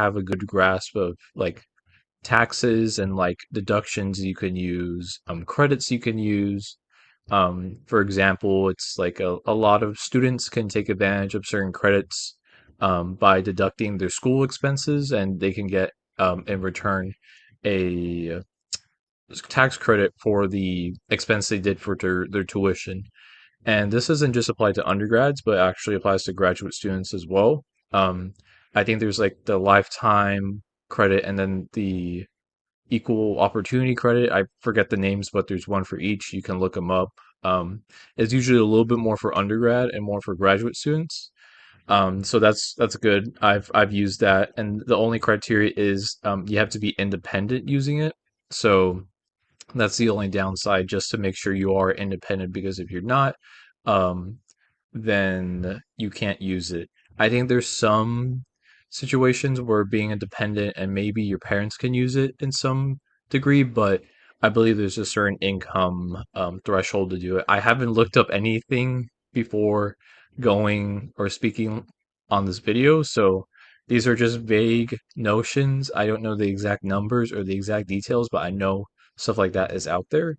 have a good grasp of like taxes and like deductions you can use, credits you can use. For example, it's like a lot of students can take advantage of certain credits by deducting their school expenses, and they can get in return a tax credit for the expense they did for their tuition. And this doesn't just apply to undergrads, but actually applies to graduate students as well. Um, I think there's like the lifetime credit and then the equal opportunity credit. I forget the names, but there's one for each. You can look them up. It's usually a little bit more for undergrad and more for graduate students. So that's good. I've used that, and the only criteria is you have to be independent using it. So that's the only downside, just to make sure you are independent, because if you're not, um, then you can't use it. I think there's some situations where being independent and maybe your parents can use it in some degree, but I believe there's a certain income threshold to do it. I haven't looked up anything before going or speaking on this video, so these are just vague notions. I don't know the exact numbers or the exact details, but I know stuff like that is out there.